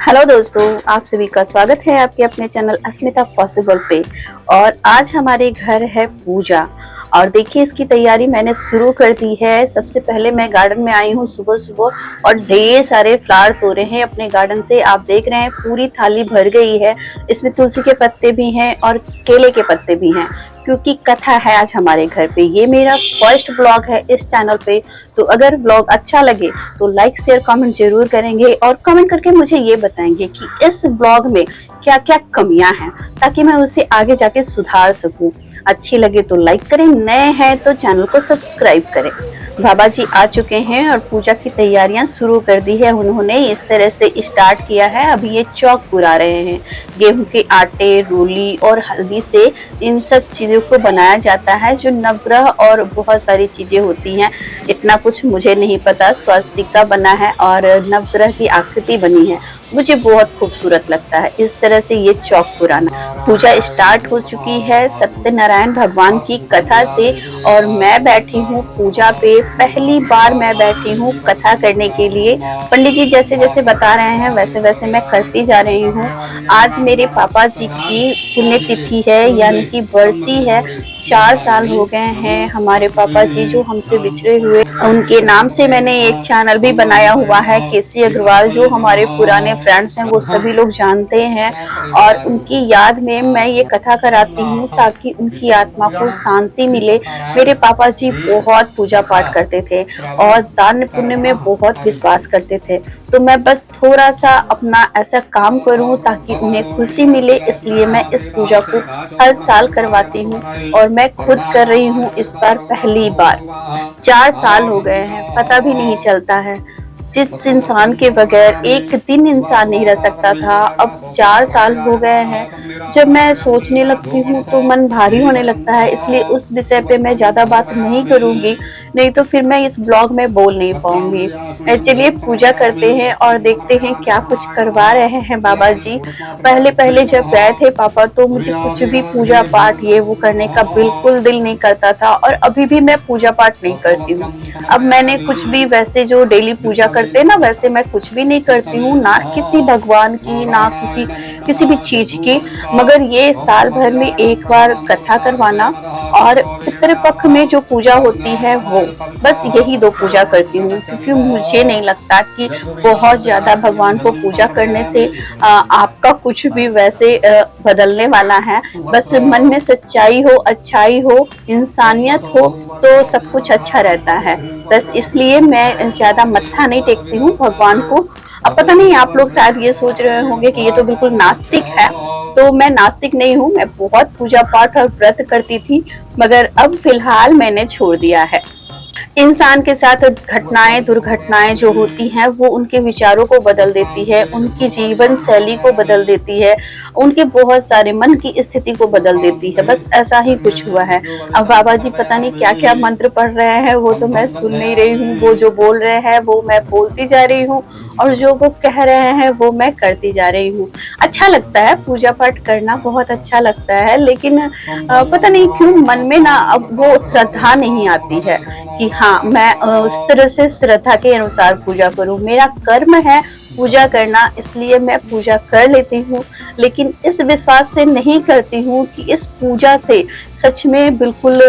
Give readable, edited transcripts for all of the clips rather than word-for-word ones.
Hello दोस्तों, आप सभी का स्वागत है आपके अपने चैनल अस्मिता पॉसिबल पे। और आज हमारे घर है पूजा। और देखिए इसकी तैयारी मैंने शुरू कर दी है। सबसे पहले मैं गार्डन में आई हूँ सुबह सुबह और ढेर सारे फ्लावर तोड़े हैं अपने गार्डन से। आप देख रहे हैं पूरी थाली भर गई है। इसमें तुलसी के पत्ते भी हैं और केले के पत्ते भी हैं, क्योंकि कथा है आज हमारे घर पे। ये मेरा फर्स्ट ब्लॉग है इस चैनल पे, तो अगर ब्लॉग अच्छा लगे तो लाइक शेयर कमेंट जरूर करेंगे और कमेंट करके मुझे ये बताएंगे कि इस ब्लॉग में क्या क्या कमियां हैं, ताकि मैं उसे आगे जाके सुधार सकूं। अच्छी लगे तो लाइक करें, नए हैं तो चैनल को सब्सक्राइब करें। बाबा जी आ चुके हैं और पूजा की तैयारियां शुरू कर दी है उन्होंने। इस तरह से स्टार्ट किया है। अभी ये चौक पुरा रहे हैं। गेहूं के आटे, रोली और हल्दी से इन सब चीजों को बनाया जाता है, जो नवग्रह और बहुत सारी चीजें होती हैं। इतना कुछ मुझे नहीं पता। स्वास्तिका बना है और नवग्रह की आकृति बनी है। मुझे बहुत खूबसूरत लगता है इस तरह से ये चौक पुराना। पूजा स्टार्ट हो चुकी है सत्यनारायण भगवान की कथा से और मैं बैठी हूँ पूजा पे। पहली बार मैं बैठी हूँ कथा करने के लिए। पंडित जी जैसे जैसे बता रहे हैं वैसे वैसे मैं करती जा रही हूँ। आज मेरे पापा जी की पुण्यतिथि है, यानी कि बरसी है। 4 साल हो गए हैं हमारे पापा जी जो हमसे बिछड़े हुए। उनके नाम से मैंने एक चैनल भी बनाया हुआ है, केसी अग्रवाल। जो हमारे पुराने फ्रेंड्स हैं वो सभी लोग जानते हैं। और उनकी याद में मैं ये कथा कराती हूँ ताकि उनकी आत्मा को शांति मिले। मेरे पापा जी बहुत पूजा पाठ करते थे और दान पुण्य में बहुत विश्वास करते थे। तो मैं बस थोड़ा सा अपना ऐसा काम करूं ताकि उन्हें खुशी मिले, इसलिए मैं इस पूजा को हर साल करवाती हूं और मैं खुद कर रही हूं इस बार पहली बार। 4 साल हो गए हैं, पता भी नहीं चलता है। जिस इंसान के बगैर एक दिन इंसान नहीं रह सकता था, अब 4 साल हो गए हैं। जब मैं सोचने लगती हूँ तो मन भारी होने लगता है, इसलिए उस विषय पे मैं ज्यादा बात नहीं करूंगी, नहीं तो फिर मैं इस ब्लॉग में बोल नहीं पाऊंगी। चलिए पूजा करते हैं और देखते हैं क्या कुछ करवा रहे हैं बाबा जी। पहले पहले जब गए थे पापा तो मुझे कुछ भी पूजा पाठ ये वो करने का बिल्कुल दिल नहीं करता था, और अभी भी मैं पूजा पाठ नहीं करती हूँ। अब मैंने कुछ भी वैसे जो डेली पूजा करते हैं ना, वैसे मैं कुछ भी नहीं करती हूँ, ना किसी भगवान की ना किसी भी चीज की। मगर ये साल भर में एक बार कथा करवाना और पितृ पक्ष में जो पूजा होती है वो, बस यही 2 पूजा करती हूँ। क्योंकि मुझे नहीं लगता कि बहुत ज्यादा भगवान को पूजा करने से आपका कुछ भी वैसे बदलने वाला है। बस मन में सच्चाई हो, अच्छाई हो, इंसानियत हो तो सब कुछ अच्छा रहता है। बस इसलिए मैं ज्यादा मत्था नहीं टेकती हूँ भगवान को। अब पता नहीं आप लोग शायद ये सोच रहे होंगे कि ये तो बिल्कुल नास्तिक है, तो मैं नास्तिक नहीं हूँ। मैं बहुत पूजा पाठ और व्रत करती थी, मगर अब फिलहाल मैंने छोड़ दिया है। इंसान के साथ घटनाएं दुर्घटनाएं जो होती हैं वो उनके विचारों को बदल देती है, उनकी जीवन शैली को बदल देती है, उनके बहुत सारे मन की स्थिति को बदल देती है। बस ऐसा ही कुछ हुआ है। अब बाबा जी पता नहीं क्या क्या मंत्र पढ़ रहे हैं, वो तो मैं सुन नहीं रही हूँ। वो जो बोल रहे हैं वो मैं बोलती जा रही हूँ और जो वो कह रहे हैं वो मैं करती जा रही हूँ। अच्छा लगता है पूजा पाठ करना, बहुत अच्छा लगता है, लेकिन पता नहीं क्यों मन में ना अब वो श्रद्धा नहीं आती है कि हाँ मैं उस तरह से श्रद्धा के अनुसार पूजा करूं। मेरा कर्म है पूजा करना, इसलिए मैं पूजा कर लेती हूँ, लेकिन इस विश्वास से नहीं करती हूँ कि इस पूजा से सच में बिल्कुल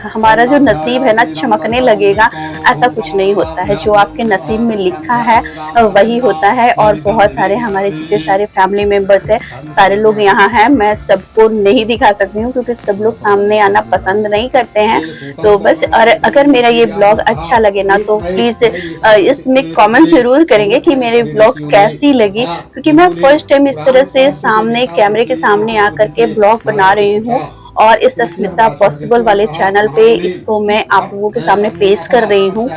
हमारा जो नसीब है ना चमकने लगेगा। ऐसा कुछ नहीं होता है। जो आपके नसीब में लिखा है वही होता है। और बहुत सारे हमारे जितने सारे फैमिली मेंबर्स है, सारे लोग यहाँ हैं। मैं सबको नहीं दिखा सकती हूँ क्योंकि सब लोग सामने आना पसंद नहीं करते हैं। तो बस, और अगर मेरा ये ब्लॉग अच्छा लगे ना तो प्लीज इसमें कमेंट जरूर करेंगे कि मेरे ब्लॉग कैसी लगी। क्योंकि मैं फर्स्ट टाइम इस तरह से सामने कैमरे के सामने आकर के ब्लॉग बना रही हूँ और इस अस्मिता पॉसिबल वाले चैनल पे इसको मैं आप लोगों के सामने पेश कर रही हूँ।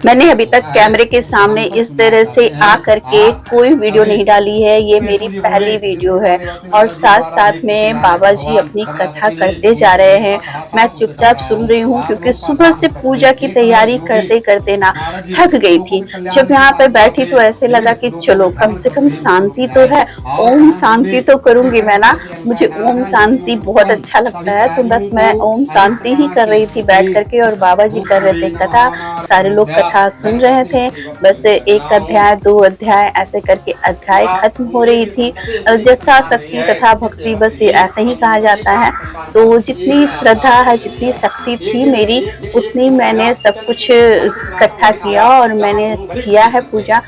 मैंने अभी तक कैमरे के सामने इस तरह से आ करके कोई वीडियो नहीं डाली है, ये मेरी पहली वीडियो है। और साथ साथ में बाबा जी अपनी कथा करते जा रहे हैं, मैं चुपचाप सुन रही हूँ क्योंकि सुबह से पूजा की तैयारी करते करते ना थक गई थी। जब यहाँ पे बैठी तो ऐसे लगा कि चलो कम से कम शांति तो है, ओम शांति तो करूंगी मैं ना। मुझे ओम शांति बहुत अच्छा लगता है। तो बस मैं ओम शांति ही कर रही थी बैठ करके और बाबा जी कर रहे थे कथा। सारे लोग कथा सुन रहे थे। बस एक अध्याय 2 अध्याय ऐसे करके अध्याय खत्म हो रही थी। जथा शक्ति तथा भक्ति बस ऐसे ही कहा जाता है। तो जितनी श्रद्धा है, जितनी शक्ति थी मेरी, उतनी मैंने सब कुछ इकट्ठा किया और मैंने किया है पूजा।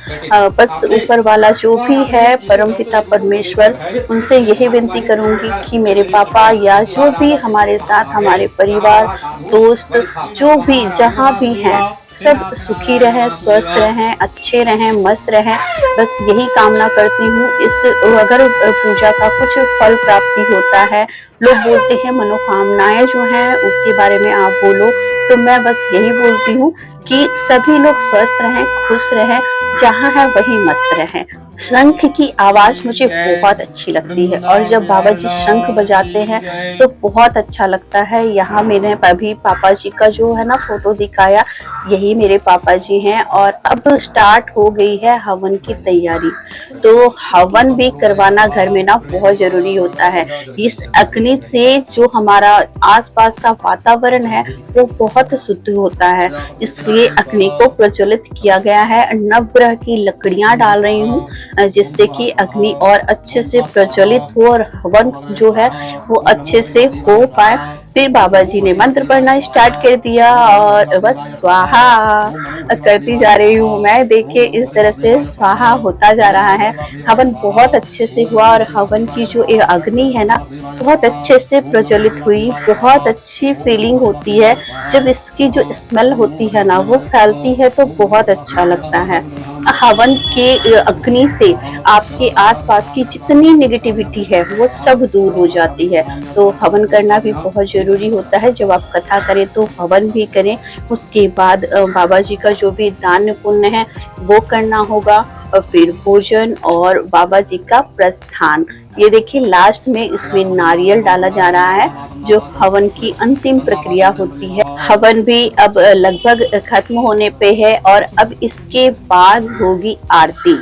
बस ऊपर वाला जो भी है परमपिता परमेश्वर, उनसे यही विनती करूंगी कि मेरे पापा या जो भी हमारे साथ हमारे परिवार दोस्त जो भी जहाँ भी हैं सब सुखी रहें, स्वस्थ रहें, अच्छे रहें, मस्त रहें। बस यही कामना करती हूँ। इस अगर पूजा का कुछ फल प्राप्ति होता है, लोग बोलते हैं मनोकामनाएं जो हैं उसके बारे में आप बोलो, तो मैं बस यही बोलती हूँ कि सभी लोग स्वस्थ रहें, खुश रहें, जहाँ है वही मस्त रहें। शंख की आवाज मुझे बहुत अच्छी लगती है और जब बाबा जी शंख बजाते हैं तो बहुत अच्छा लगता है। यहाँ मेरे अभी पापा जी का जो है ना फोटो दिखाया, यही मेरे पापा जी हैं। और अब स्टार्ट हो गई है हवन की तैयारी। तो हवन भी करवाना घर में ना बहुत जरूरी होता है। इस अग्नि से जो हमारा आसपास का वातावरण है वो बहुत शुद्ध होता है, इसलिए अग्नि को प्रज्वलित किया गया है। नवग्रह की लकड़ियां डाल रही हूँ जिससे कि अग्नि और अच्छे से प्रज्वलित हो और हवन जो है वो अच्छे से हो पाए। फिर बाबा जी ने मंत्र पढ़ना स्टार्ट कर दिया और बस स्वाहा करती जा रही हूँ मैं। देखिए इस तरह से स्वाहा होता जा रहा है। हवन बहुत अच्छे से हुआ और हवन की जो ये अग्नि है ना बहुत अच्छे से प्रज्वलित हुई। बहुत अच्छी फीलिंग होती है जब इसकी जो स्मेल होती है ना वो फैलती है तो बहुत अच्छा लगता है। हवन के अग्नि से आपके आसपास की जितनी नेगेटिविटी है वो सब दूर हो जाती है। तो हवन करना भी बहुत जरूरी होता है। जब आप कथा करें तो हवन भी करें। उसके बाद बाबा जी का जो भी दान पुण्य है वो करना होगा और फिर भोजन और बाबा जी का प्रस्थान। ये देखिए लास्ट में इसमें नारियल डाला जा रहा है जो हवन की अंतिम प्रक्रिया होती है। हवन भी अब लगभग खत्म होने पे है और अब इसके बाद होगी आरती।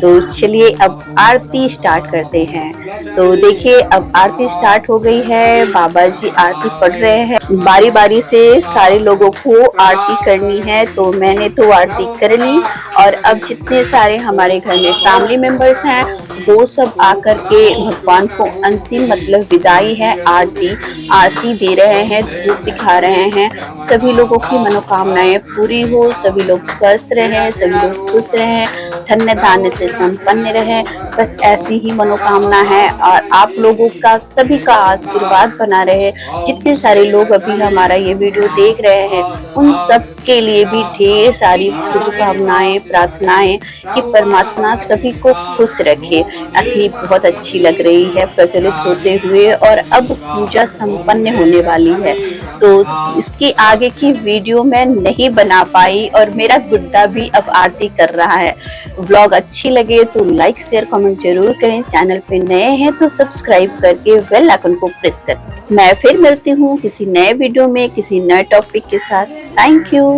तो चलिए अब आरती स्टार्ट करते हैं। तो देखिए अब आरती स्टार्ट हो गई है। बाबा जी आरती पढ़ रहे हैं। बारी बारी से सारे लोगों को आरती करनी है तो मैंने तो आरती कर ली और अब जितने सारे हमारे घर में फैमिली मेंबर्स हैं वो सब आकर के भगवान को अंतिम मतलब विदाई है आरती दे रहे हैं, धूप दिखा रहे हैं। सभी लोगों की मनोकामनाएं पूरी हो, सभी लोग स्वस्थ रहें, सभी लोग खुश रहें, धन्य धान्य से संपन्न रहें। बस ऐसी ही मनोकामना है और आप लोगों का सभी का आशीर्वाद बना रहे। जितने सारे लोग अभी हमारा ये वीडियो देख रहे हैं उन सब के लिए भी ढेर सारी शुभकामनाएं, प्रार्थनाएं कि परमात्मा सभी को खुश रखे। अग्नि बहुत अच्छी लग रही है प्रज्वलित होते हुए और अब पूजा संपन्न होने वाली है। तो इसके आगे की वीडियो मैं नहीं बना पाई और मेरा गुड्डा भी अब आरती कर रहा है। व्लॉग अच्छी लगे तो लाइक शेयर कमेंट जरूर करें। चैनल पे नए हैं तो सब्सक्राइब करके बेल आइकन को प्रेस करें। मैं फिर मिलती हूँ किसी नए वीडियो में किसी नए टॉपिक के साथ। Thank you.